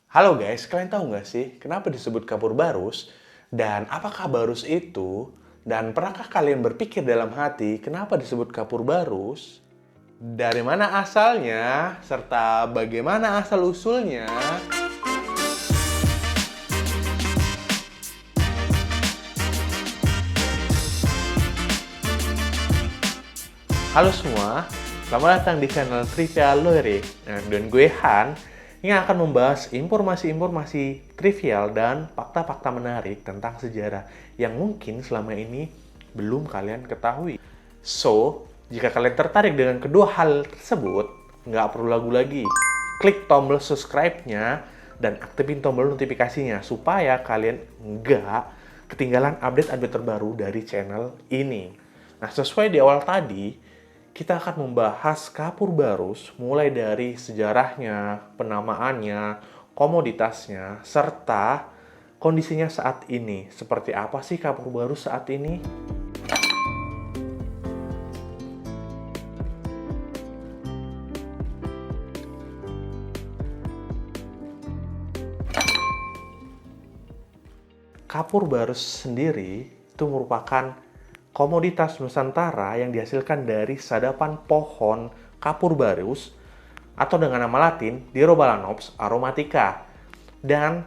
Halo guys, kalian tahu nggak sih kenapa disebut kapur barus? Dan apakah barus itu? Dan pernahkah kalian berpikir dalam hati kenapa disebut kapur barus? Dari mana asalnya? Serta bagaimana asal-usulnya? Halo semua, selamat datang di channel Trivia Loire. Dan gue Han, yang akan membahas informasi-informasi trivial dan fakta-fakta menarik tentang sejarah yang mungkin selama ini belum kalian ketahui. So, jika kalian tertarik dengan kedua hal tersebut, nggak perlu lagu lagi. Klik tombol subscribe-nya dan aktifin tombol notifikasinya supaya kalian nggak ketinggalan update-update terbaru dari channel ini. Nah, sesuai di awal tadi, kita akan membahas kapur barus mulai dari sejarahnya, penamaannya, komoditasnya, serta kondisinya saat ini. Seperti apa sih kapur barus saat ini? Kapur barus sendiri itu merupakan komoditas Nusantara yang dihasilkan dari sadapan pohon kapur barus atau dengan nama latin Dirobalanops aromatica dan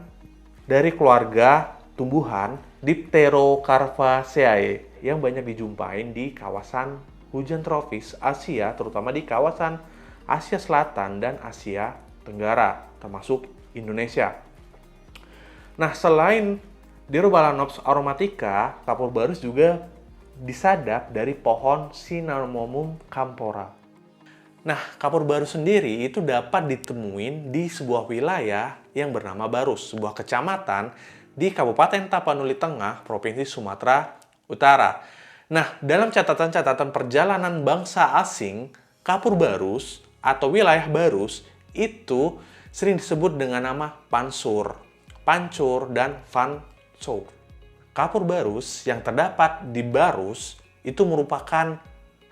dari keluarga tumbuhan Dipterocarpaceae yang banyak dijumpain di kawasan hujan tropis Asia, terutama di kawasan Asia Selatan dan Asia Tenggara, termasuk Indonesia. Nah, selain Dirobalanops aromatica, kapur barus juga disadap dari pohon Cinnamomum campora. Nah, kapur barus sendiri itu dapat ditemuin di sebuah wilayah yang bernama Barus, sebuah kecamatan di Kabupaten Tapanuli Tengah, Provinsi Sumatera Utara. Nah, dalam catatan-catatan perjalanan bangsa asing, kapur barus atau wilayah Barus itu sering disebut dengan nama Pansur, Pancur, dan Vansur. Kapur barus yang terdapat di Barus itu merupakan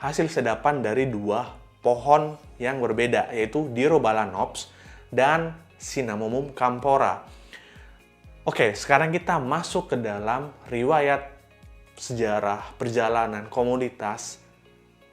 hasil sedapan dari dua pohon yang berbeda, yaitu Dirobalanops dan Cinnamomum campora. Oke, sekarang kita masuk ke dalam riwayat sejarah perjalanan komoditas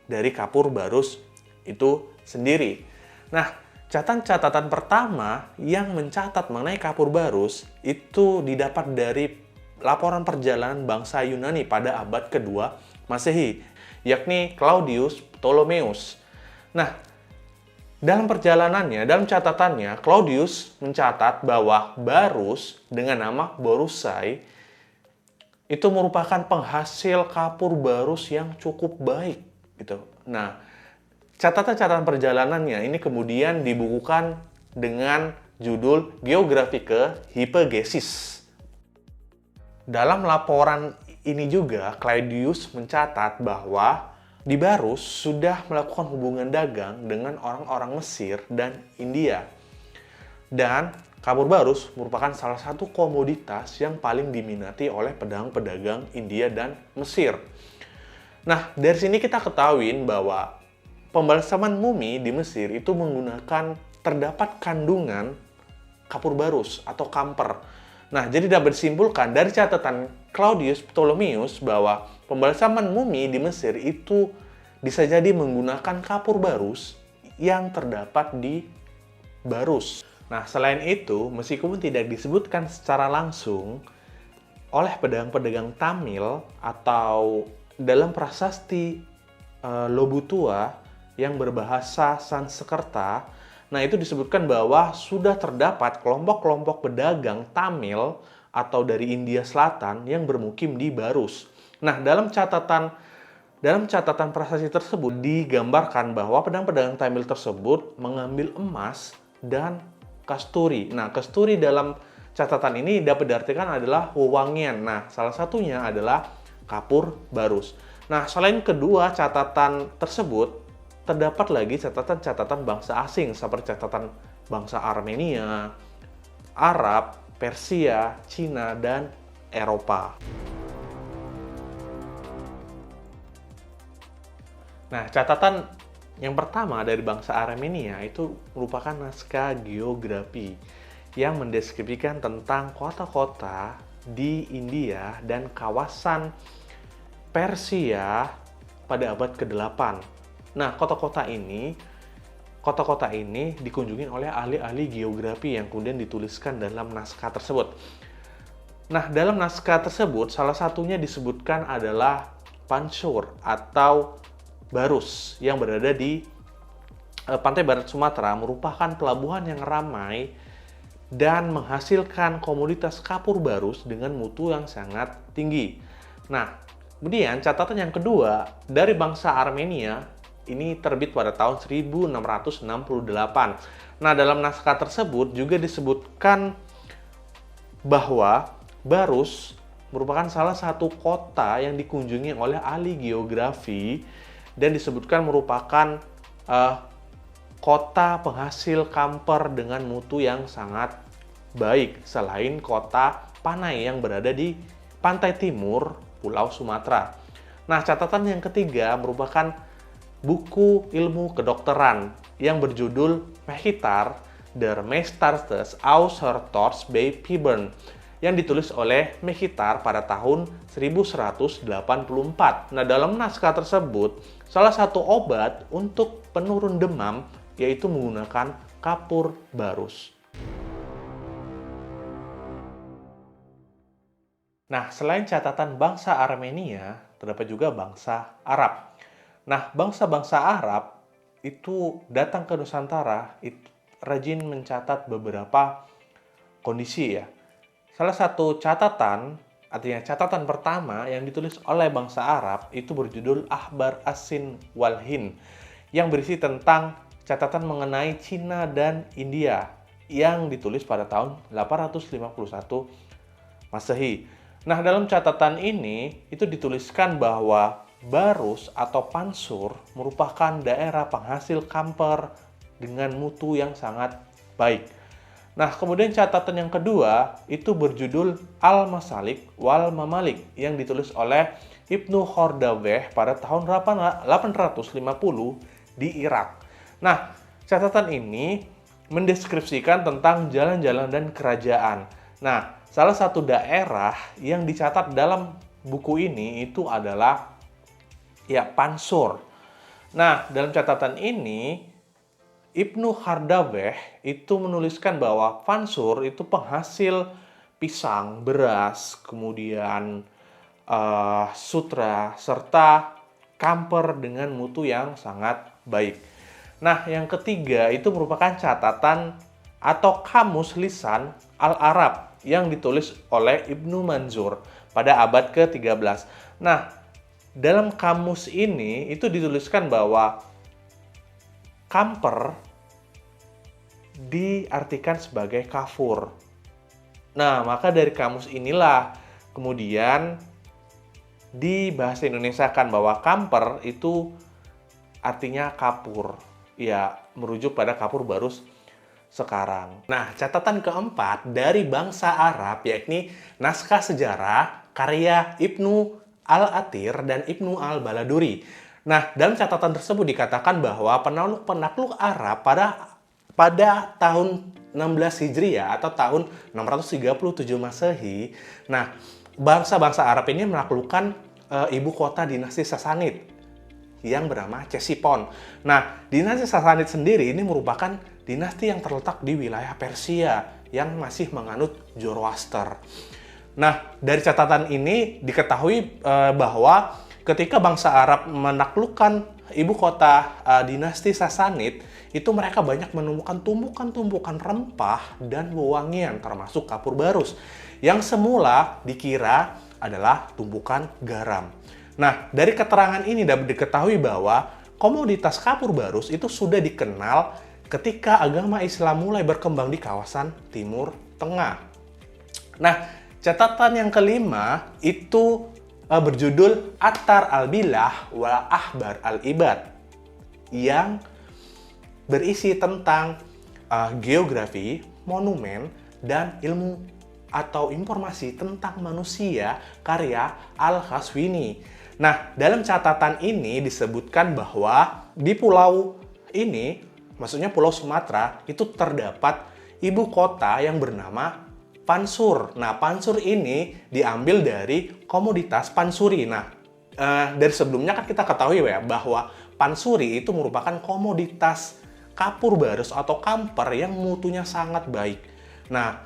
dari kapur barus itu sendiri. Nah, catatan pertama yang mencatat mengenai kapur barus itu didapat dari laporan perjalanan bangsa Yunani pada abad kedua Masehi, yakni Claudius Ptolemeus. Nah, dalam perjalanannya, dalam catatannya, Claudius mencatat bahwa Barus dengan nama Borusai itu merupakan penghasil kapur barus yang cukup baik, gitu. Nah, catatan-catatan perjalanannya ini kemudian dibukukan dengan judul Geographica Hypagesis. Dalam laporan ini juga, Claudius mencatat bahwa di Barus sudah melakukan hubungan dagang dengan orang-orang Mesir dan India. Dan kapur barus merupakan salah satu komoditas yang paling diminati oleh pedagang-pedagang India dan Mesir. Nah, dari sini kita ketahuin bahwa pembalsaman mumi di Mesir itu menggunakan terdapat kandungan kapur barus atau kamper. Nah, jadi dapat disimpulkan dari catatan Claudius Ptolemeus bahwa pembalsaman mumi di Mesir itu bisa jadi menggunakan kapur barus yang terdapat di Barus. Nah, selain itu, meskipun tidak disebutkan secara langsung oleh pedagang-pedagang Tamil atau dalam prasasti Lobutua yang berbahasa Sanskerta, nah, itu disebutkan bahwa sudah terdapat kelompok-kelompok pedagang Tamil atau dari India Selatan yang bermukim di Barus. Nah, dalam catatan prasasti tersebut digambarkan bahwa pedagang-pedagang Tamil tersebut mengambil emas dan kasturi. Nah, kasturi dalam catatan ini dapat diartikan adalah wewangian. Nah, salah satunya adalah kapur barus. Nah, selain kedua catatan tersebut, terdapat lagi catatan-catatan bangsa asing seperti catatan bangsa Armenia, Arab, Persia, Cina, dan Eropa. Nah, catatan yang pertama dari bangsa Armenia itu merupakan naskah geografi yang mendeskripsikan tentang kota-kota di India dan kawasan Persia pada abad ke-8. Nah, kota-kota ini dikunjungi oleh ahli-ahli geografi yang kemudian dituliskan dalam naskah tersebut. Nah, dalam naskah tersebut, salah satunya disebutkan adalah Pansur atau Barus yang berada di pantai barat Sumatera, merupakan pelabuhan yang ramai dan menghasilkan komoditas kapur barus dengan mutu yang sangat tinggi. Nah, kemudian catatan yang kedua dari bangsa Armenia ini terbit pada tahun 1668. Nah, dalam naskah tersebut juga disebutkan bahwa Barus merupakan salah satu kota yang dikunjungi oleh ahli geografi dan disebutkan merupakan kota penghasil kamper dengan mutu yang sangat baik selain kota Panai yang berada di pantai timur Pulau Sumatera. Nah, catatan yang ketiga merupakan buku ilmu kedokteran yang berjudul Mechitar der Meestarstes Aushertors bij Pibern yang ditulis oleh Mechitar pada tahun 1184. Nah, dalam naskah tersebut, salah satu obat untuk penurun demam yaitu menggunakan kapur barus. Nah, selain catatan bangsa Armenia, terdapat juga bangsa Arab. Nah, bangsa-bangsa Arab itu datang ke Nusantara, itu rajin mencatat beberapa kondisi ya. Salah satu catatan, artinya catatan pertama yang ditulis oleh bangsa Arab itu berjudul Akhbar As-Sin wal Hind yang berisi tentang catatan mengenai Cina dan India yang ditulis pada tahun 851 Masehi. Nah, dalam catatan ini itu dituliskan bahwa Barus atau Pansur merupakan daerah penghasil kamper dengan mutu yang sangat baik. Nah, kemudian catatan yang kedua itu berjudul Al-Masalik wal Mamalik yang ditulis oleh Ibnu Khordadbeh pada tahun 850 di Irak. Nah, catatan ini mendeskripsikan tentang jalan-jalan dan kerajaan. Nah, salah satu daerah yang dicatat dalam buku ini itu adalah Pansur. Nah, dalam catatan ini Ibnu Khordadbeh itu menuliskan bahwa Pansur itu penghasil pisang, beras, kemudian sutra serta kamper dengan mutu yang sangat baik. Nah, yang ketiga itu merupakan catatan atau kamus lisan Al-Arab yang ditulis oleh Ibnu Manzur pada abad ke-13. Nah, dalam kamus ini itu dituliskan bahwa kamper diartikan sebagai kafur. Nah, maka dari kamus inilah kemudian di bahasa Indonesia kan bahwa kamper itu artinya kapur. Ya, merujuk pada kapur barus sekarang. Nah, catatan keempat dari bangsa Arab yakni naskah sejarah karya Ibnu Al-Athir dan Ibnu Al-Baladuri. Nah, dalam catatan tersebut dikatakan bahwa penakluk Arab pada tahun 16 Hijriah atau tahun 637 Masehi. Nah, bangsa-bangsa Arab ini menaklukkan ibu kota dinasti Sasanid yang bernama Ctesiphon. Nah, dinasti Sasanid sendiri ini merupakan dinasti yang terletak di wilayah Persia yang masih menganut Zoroaster. Nah, dari catatan ini diketahui bahwa ketika bangsa Arab menaklukkan ibu kota dinasti Sasanid, itu mereka banyak menemukan tumpukan-tumpukan rempah dan wewangian termasuk kapur barus yang semula dikira adalah tumpukan garam. Nah, dari keterangan ini dapat diketahui bahwa komoditas kapur barus itu sudah dikenal ketika agama Islam mulai berkembang di kawasan Timur Tengah. Nah, catatan yang kelima itu berjudul Athar al-Bilah wa Akhbar al-Ibad yang berisi tentang geografi, monumen, dan ilmu atau informasi tentang manusia karya Al-Khazwini. Nah, dalam catatan ini disebutkan bahwa di pulau ini, maksudnya Pulau Sumatera, itu terdapat ibu kota yang bernama Pansur. Nah, Pansur ini diambil dari komoditas pansuri. Nah, dari sebelumnya kan kita ketahui ya bahwa pansuri itu merupakan komoditas kapur barus atau kamper yang mutunya sangat baik. Nah,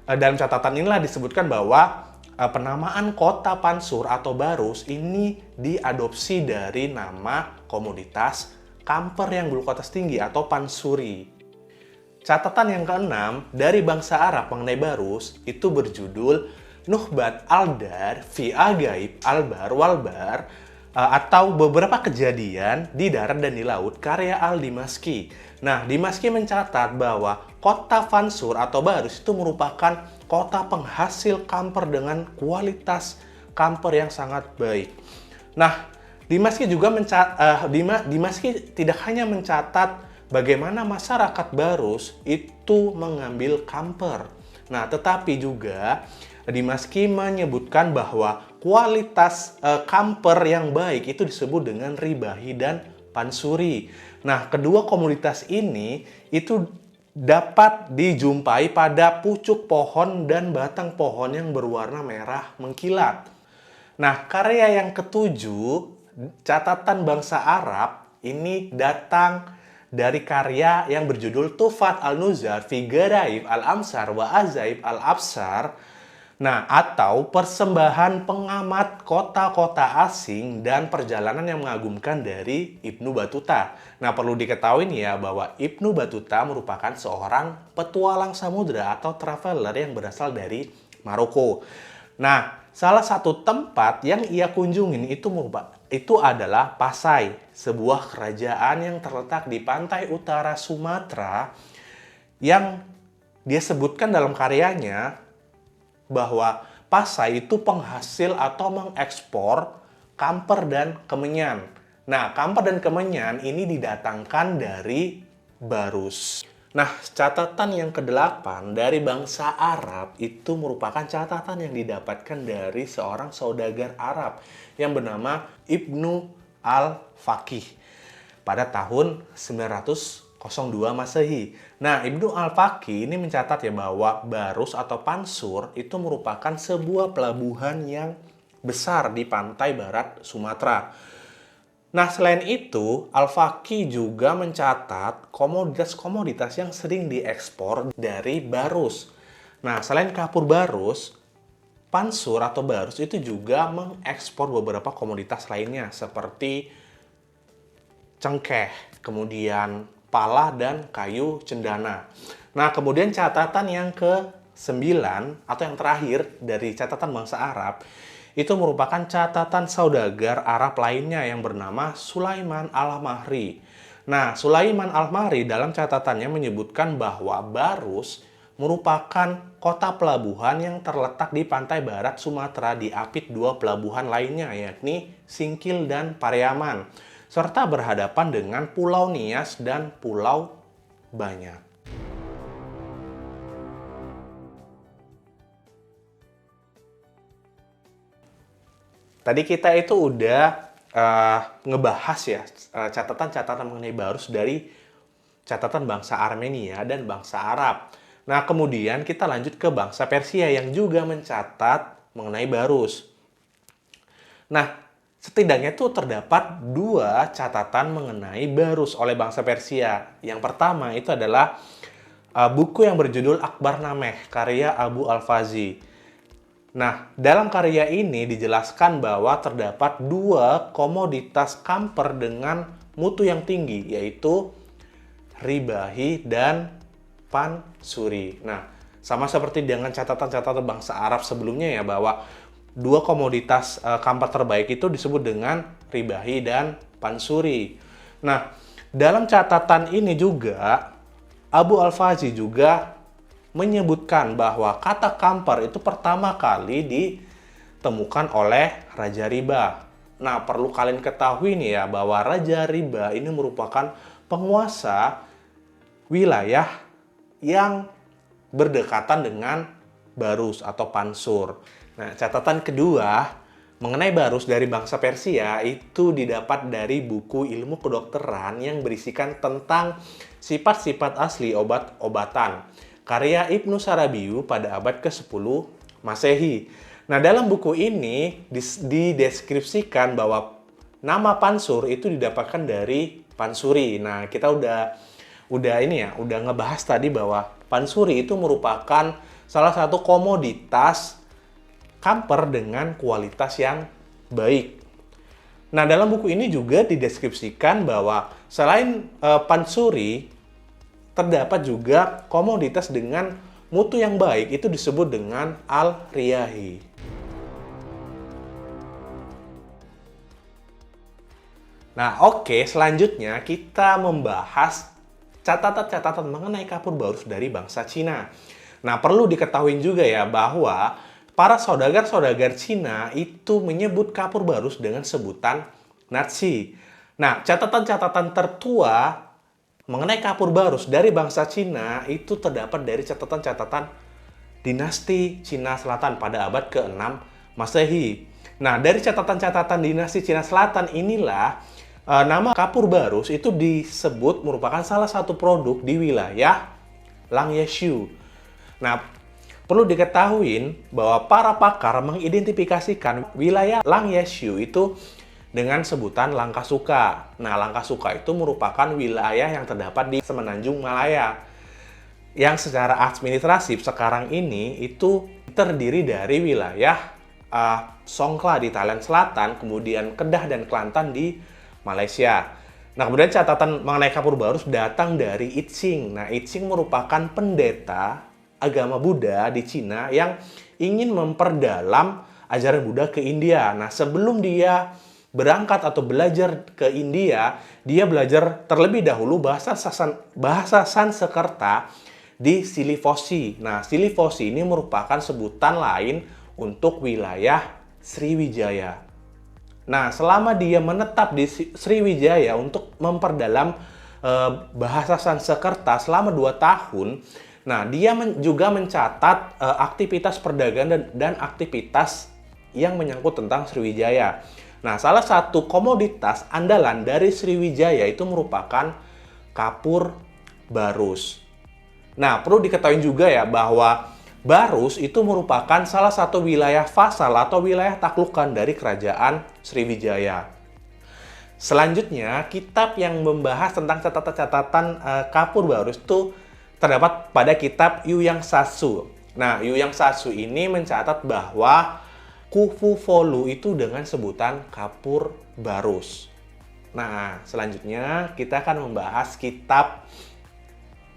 dalam catatan inilah disebutkan bahwa penamaan kota Pansur atau Barus ini diadopsi dari nama komoditas kamper yang berkualitas tinggi atau pansuri. Catatan yang keenam dari bangsa Arab mengenai Barus itu berjudul Nuhbat Al-Dar fi Agaib Al-Bar Wal-Bar atau beberapa kejadian di darat dan di laut karya Al-Dimaski. Nah, Dimaski mencatat bahwa kota Pansur atau Barus itu merupakan kota penghasil kamper dengan kualitas kamper yang sangat baik. Nah, Dimaski juga Dimaski tidak hanya mencatat bagaimana masyarakat Barus itu mengambil kamper. Nah, tetapi juga Dimaski menyebutkan bahwa kualitas kamper yang baik itu disebut dengan ribahi dan pansuri. Nah, kedua komoditas ini itu dapat dijumpai pada pucuk pohon dan batang pohon yang berwarna merah mengkilat. Nah, karya yang ketujuh, catatan bangsa Arab, ini datang dari karya yang berjudul Tufat Al-Nuzar fi Garaib Al-Amsar wa Azaib Al-Absar. Nah, atau persembahan pengamat kota-kota asing dan perjalanan yang mengagumkan dari Ibnu Battuta. Nah, perlu diketahui nih ya bahwa Ibnu Battuta merupakan seorang petualang samudra atau traveler yang berasal dari Maroko. Nah, salah satu tempat yang ia kunjungin itu adalah Pasai, sebuah kerajaan yang terletak di pantai utara Sumatera yang dia sebutkan dalam karyanya bahwa Pasai itu penghasil atau mengekspor kamper dan kemenyan. Nah, kamper dan kemenyan ini didatangkan dari Barus. Nah, catatan yang ke-8 dari bangsa Arab itu merupakan catatan yang didapatkan dari seorang saudagar Arab yang bernama Ibnu Al-Faqih pada tahun 902 Masehi. Nah, Ibnu Al-Faqih ini mencatat ya bahwa Barus atau Pansur itu merupakan sebuah pelabuhan yang besar di pantai barat Sumatera. Nah, selain itu, Al-Faqih juga mencatat komoditas-komoditas yang sering diekspor dari Barus. Nah, selain kapur Barus, Pansur atau Barus itu juga mengekspor beberapa komoditas lainnya seperti cengkeh, kemudian pala dan kayu cendana. Nah, kemudian catatan yang ke-9 atau yang terakhir dari catatan bangsa Arab itu merupakan catatan saudagar Arab lainnya yang bernama Sulaiman Al-Mahri. Nah, Sulaiman Al-Mahri dalam catatannya menyebutkan bahwa Barus merupakan kota pelabuhan yang terletak di pantai barat Sumatera diapit dua pelabuhan lainnya yakni Singkil dan Pariaman, serta berhadapan dengan Pulau Nias dan Pulau Banyak. Tadi kita itu udah ngebahas ya catatan-catatan mengenai Barus dari catatan bangsa Armenia dan bangsa Arab. Nah, kemudian kita lanjut ke bangsa Persia yang juga mencatat mengenai Barus. Nah, setidaknya itu terdapat dua catatan mengenai Barus oleh bangsa Persia. Yang pertama itu adalah buku yang berjudul Akbarnameh, karya Abu Al-Fazi. Nah, dalam karya ini dijelaskan bahwa terdapat dua komoditas kamper dengan mutu yang tinggi, yaitu ribahi dan pansuri. Nah, sama seperti dengan catatan-catatan bangsa Arab sebelumnya ya, bahwa dua komoditas kamper terbaik itu disebut dengan ribahi dan pansuri. Nah, dalam catatan ini juga Abu Al-Fazi juga menyebutkan bahwa kata kamper itu pertama kali ditemukan oleh Raja Riba. Nah, perlu kalian ketahui nih ya bahwa Raja Riba ini merupakan penguasa wilayah yang berdekatan dengan Barus atau Pansur. Nah, catatan kedua mengenai Barus dari bangsa Persia itu didapat dari buku ilmu kedokteran yang berisikan tentang sifat-sifat asli obat-obatan. karya Ibnu Sarabiyu pada abad ke-10 Masehi. Nah, dalam buku ini dideskripsikan bahwa nama pansur itu didapatkan dari pansuri. Nah, kita udah ngebahas tadi bahwa pansuri itu merupakan salah satu komoditas kamper dengan kualitas yang baik. Nah, dalam buku ini juga dideskripsikan bahwa selain pansuri, terdapat juga komoditas dengan mutu yang baik, itu disebut dengan al-riyahi. Nah, oke, selanjutnya kita membahas catatan-catatan mengenai kapur barus dari bangsa Cina. Nah, perlu diketahui juga ya bahwa para saudagar-saudagar Cina itu menyebut kapur barus dengan sebutan Nazi. Nah, catatan-catatan tertua mengenai kapur barus dari bangsa Cina itu terdapat dari catatan-catatan dinasti Cina Selatan pada abad ke-6 Masehi. Nah, dari catatan-catatan dinasti Cina Selatan inilah nama kapur barus itu disebut merupakan salah satu produk di wilayah Langyeshu. Nah, perlu diketahui bahwa para pakar mengidentifikasikan wilayah Langyeshu itu dengan sebutan Langkasuka. Nah, Langkasuka itu merupakan wilayah yang terdapat di Semenanjung Malaya, yang secara administratif sekarang ini itu terdiri dari wilayah Songkhla di Thailand Selatan, kemudian Kedah dan Kelantan di Malaysia. Nah, kemudian catatan mengenai kapur barus datang dari I Ching. Nah, I Ching merupakan pendeta agama Buddha di Cina yang ingin memperdalam ajaran Buddha ke India. Nah, sebelum dia berangkat atau belajar ke India, dia belajar terlebih dahulu bahasa Sanskerta di Silifosi. Nah, Silifosi ini merupakan sebutan lain untuk wilayah Sriwijaya. Nah, selama dia menetap di Sriwijaya untuk memperdalam bahasa Sanskerta selama 2 tahun, nah, dia juga mencatat aktivitas perdagangan dan aktivitas yang menyangkut tentang Sriwijaya. Nah, salah satu komoditas andalan dari Sriwijaya itu merupakan kapur barus. Nah, perlu diketahui juga ya bahwa Barus itu merupakan salah satu wilayah vasal atau wilayah taklukan dari kerajaan Sriwijaya. Selanjutnya, kitab yang membahas tentang catatan-catatan kapur barus itu terdapat pada kitab Yuyang Sasu. Nah, Yuyang Sasu ini mencatat bahwa Kufu Folu itu dengan sebutan kapur barus. Nah, selanjutnya kita akan membahas kitab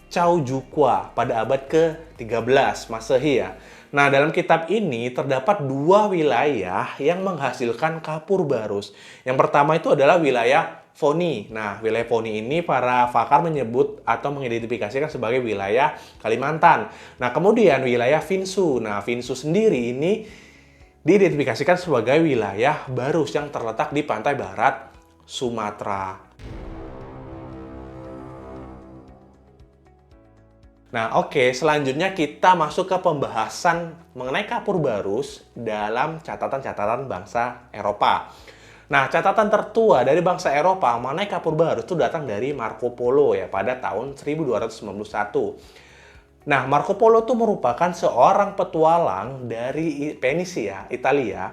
Cao Jukwa pada abad ke-13 Masehi ya. Nah, dalam kitab ini terdapat 2 wilayah yang menghasilkan kapur barus. Yang pertama itu adalah wilayah Foni. Nah, wilayah Foni ini para pakar menyebut atau mengidentifikasikan sebagai wilayah Kalimantan. Nah, kemudian wilayah Vinsu. Nah, Vinsu sendiri ini diidentifikasikan sebagai wilayah barus yang terletak di pantai barat Sumatera. Nah, oke, selanjutnya kita masuk ke pembahasan mengenai kapur barus dalam catatan-catatan bangsa Eropa. Nah, catatan tertua dari bangsa Eropa mengenai kapur barus itu datang dari Marco Polo ya pada tahun 1291. Nah, Marco Polo itu merupakan seorang petualang dari Venesia, Italia.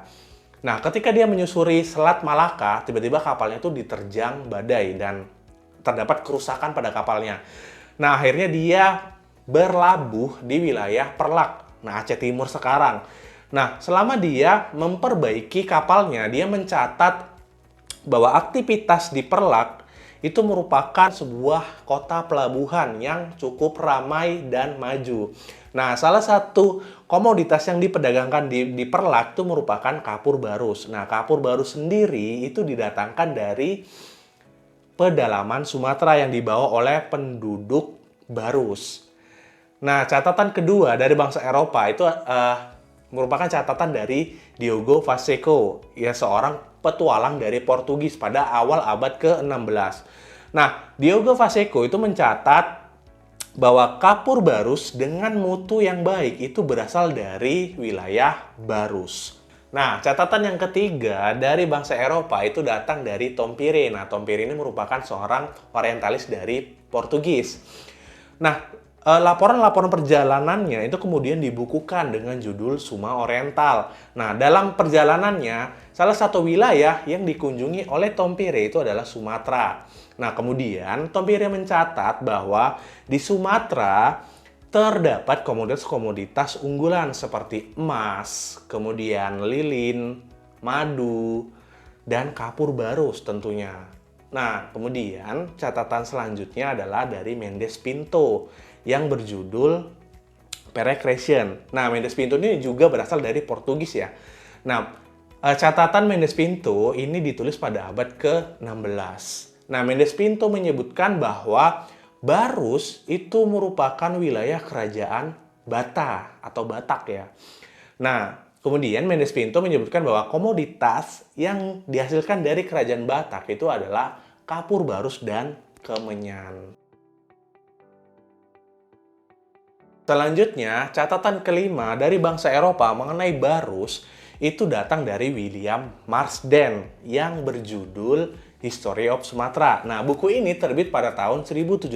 Nah, ketika dia menyusuri Selat Malaka, tiba-tiba kapalnya itu diterjang badai dan terdapat kerusakan pada kapalnya. Nah, akhirnya dia berlabuh di wilayah Perlak, nah Aceh Timur sekarang. Nah, selama dia memperbaiki kapalnya, dia mencatat bahwa aktivitas di Perlak itu merupakan sebuah kota pelabuhan yang cukup ramai dan maju. Nah, salah satu komoditas yang diperdagangkan di Perlak itu merupakan kapur barus. Nah, kapur barus sendiri itu didatangkan dari pedalaman Sumatera yang dibawa oleh penduduk Barus. Nah, catatan kedua dari bangsa Eropa itu merupakan catatan dari Diogo Pacheco, ya seorang petualang dari Portugis pada awal abad ke-16. Nah, Diogo Pacheco itu mencatat bahwa kapur barus dengan mutu yang baik itu berasal dari wilayah Barus. Nah, catatan yang ketiga dari bangsa Eropa itu datang dari Tom Pire. Nah, Tom Pire ini merupakan seorang orientalis dari Portugis. Nah, laporan-laporan perjalanannya itu kemudian dibukukan dengan judul Suma Oriental. Nah, dalam perjalanannya, salah satu wilayah yang dikunjungi oleh Tom Pierre itu adalah Sumatera. Nah, kemudian Tom Pierre mencatat bahwa di Sumatera terdapat komoditas-komoditas unggulan seperti emas, kemudian lilin, madu, dan kapur barus tentunya. Nah, kemudian catatan selanjutnya adalah dari Mendes Pinto yang berjudul Perecreation. Nah, Mendes Pinto ini juga berasal dari Portugis ya. Nah, catatan Mendes Pinto ini ditulis pada abad ke-16. Nah, Mendes Pinto menyebutkan bahwa Barus itu merupakan wilayah kerajaan Bata atau Batak ya. Nah, kemudian Mendes Pinto menyebutkan bahwa komoditas yang dihasilkan dari kerajaan Batak itu adalah kapur barus dan kemenyan. Selanjutnya, catatan kelima dari bangsa Eropa mengenai barus itu datang dari William Marsden yang berjudul History of Sumatra. Nah, buku ini terbit pada tahun 1783.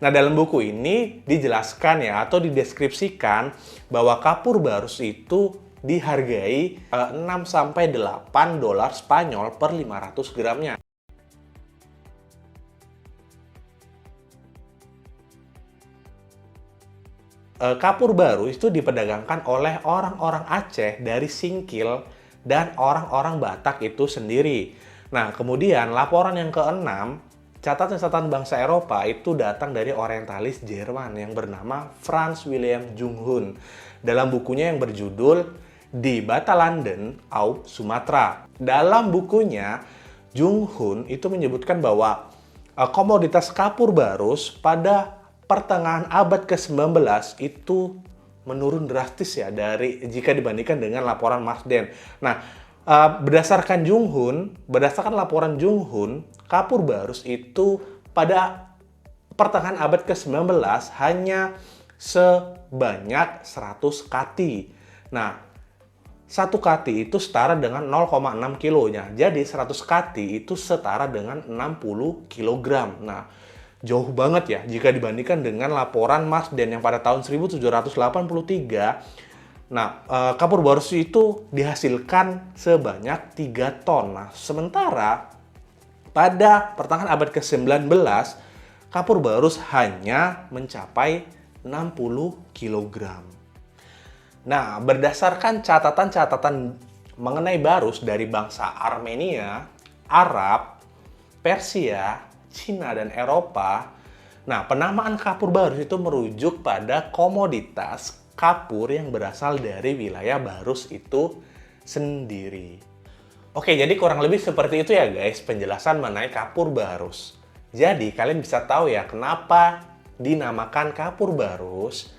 Nah, dalam buku ini dijelaskan ya atau dideskripsikan bahwa kapur barus itu dihargai 6-8 dolar Spanyol per 500 gramnya. Kapur barus itu diperdagangkan oleh orang-orang Aceh dari Singkil dan orang-orang Batak itu sendiri. Nah, kemudian laporan yang keenam, catatan-catatan bangsa Eropa itu datang dari orientalis Jerman yang bernama Franz Wilhelm Junghun dalam bukunya yang berjudul Die Batalanden auf Sumatra. Dalam bukunya, Junghun itu menyebutkan bahwa komoditas kapur barus pada pertengahan abad ke-19 itu menurun drastis ya jika dibandingkan dengan laporan Marsden. Nah, berdasarkan laporan Junghun, kapur barus itu pada pertengahan abad ke-19 hanya sebanyak 100 kati. Nah, 1 kati itu setara dengan 0,6 kilonya. Jadi 100 kati itu setara dengan 60 kilogram. Nah, jauh banget ya jika dibandingkan dengan laporan Marsden yang pada tahun 1783. Nah, kapur barus itu dihasilkan sebanyak 3 ton. Nah, sementara pada pertengahan abad ke-19, kapur barus hanya mencapai 60 kilogram. Nah, berdasarkan catatan-catatan mengenai barus dari bangsa Armenia, Arab, Persia, Cina, dan Eropa, nah penamaan kapur barus itu merujuk pada komoditas kapur yang berasal dari wilayah barus itu sendiri. Oke, jadi kurang lebih seperti itu ya guys penjelasan mengenai kapur barus. Jadi kalian bisa tahu ya kenapa dinamakan kapur barus,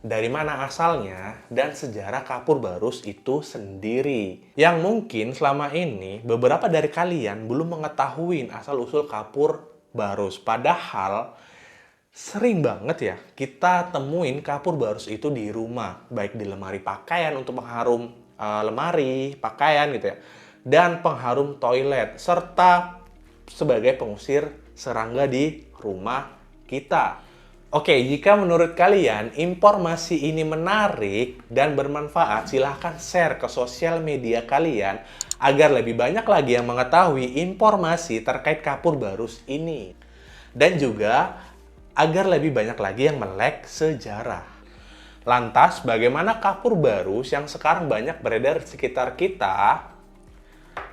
dari mana asalnya, dan sejarah kapur barus itu sendiri. Yang mungkin selama ini beberapa dari kalian belum mengetahui asal-usul kapur barus. Padahal sering banget ya kita temuin kapur barus itu di rumah. Baik di lemari pakaian untuk pengharum lemari, pakaian gitu ya. Dan pengharum toilet. Serta sebagai pengusir serangga di rumah kita. Oke, jika menurut kalian informasi ini menarik dan bermanfaat, silahkan share ke sosial media kalian agar lebih banyak lagi yang mengetahui informasi terkait kapur barus ini. Dan juga agar lebih banyak lagi yang melek sejarah. Lantas, bagaimana kapur barus yang sekarang banyak beredar di sekitar kita?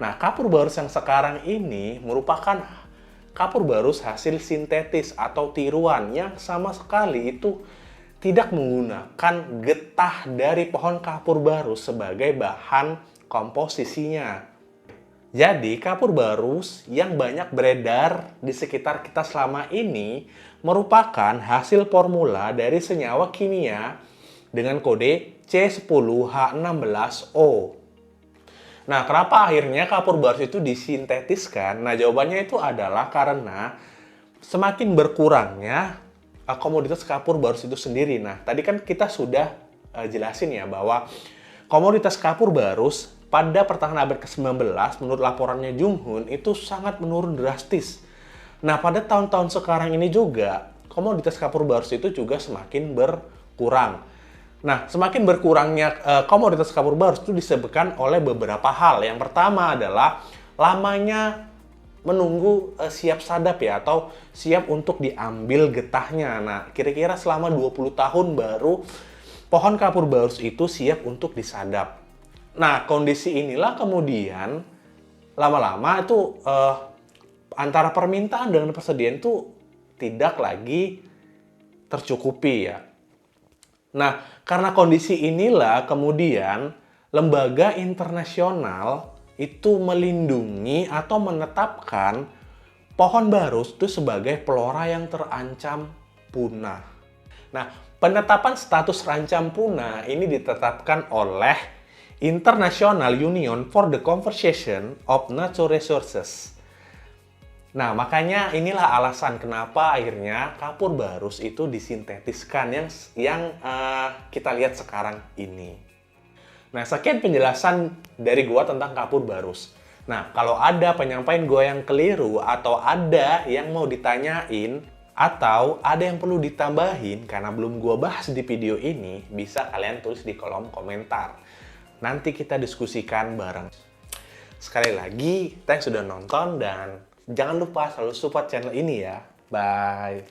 Nah, kapur barus yang sekarang ini merupakan kapur barus hasil sintetis atau tiruan yang sama sekali itu tidak menggunakan getah dari pohon kapur barus sebagai bahan komposisinya. Jadi kapur barus yang banyak beredar di sekitar kita selama ini merupakan hasil formula dari senyawa kimia dengan kode C10H16O. Nah, kenapa akhirnya kapur barus itu disintetiskan? Nah, jawabannya itu adalah karena semakin berkurangnya komoditas kapur barus itu sendiri. Nah, tadi kan kita sudah jelasin ya bahwa komoditas kapur barus pada pertengahan abad ke-19 menurut laporannya Junghun itu sangat menurun drastis. Nah, pada tahun-tahun sekarang ini juga komoditas kapur barus itu juga semakin berkurang. Nah, semakin berkurangnya komoditas kapur barus itu disebabkan oleh beberapa hal. Yang pertama adalah lamanya menunggu siap sadap ya, atau siap untuk diambil getahnya. Nah, kira-kira selama 20 tahun baru pohon kapur barus itu siap untuk disadap. Nah, kondisi inilah kemudian lama-lama itu antara permintaan dengan persediaan itu tidak lagi tercukupi ya. Nah, karena kondisi inilah kemudian lembaga internasional itu melindungi atau menetapkan pohon barus itu sebagai flora yang terancam punah. Nah, penetapan status rancam punah ini ditetapkan oleh International Union for the Conservation of Natural Resources. Nah, makanya inilah alasan kenapa akhirnya kapur barus itu disintetiskan yang kita lihat sekarang ini. Nah, sekian penjelasan dari gua tentang kapur barus. Nah, kalau ada penyampaian gua yang keliru atau ada yang mau ditanyain atau ada yang perlu ditambahin karena belum gua bahas di video ini, bisa kalian tulis di kolom komentar. Nanti kita diskusikan bareng. Sekali lagi, thanks sudah nonton dan jangan lupa selalu support channel ini ya. Bye.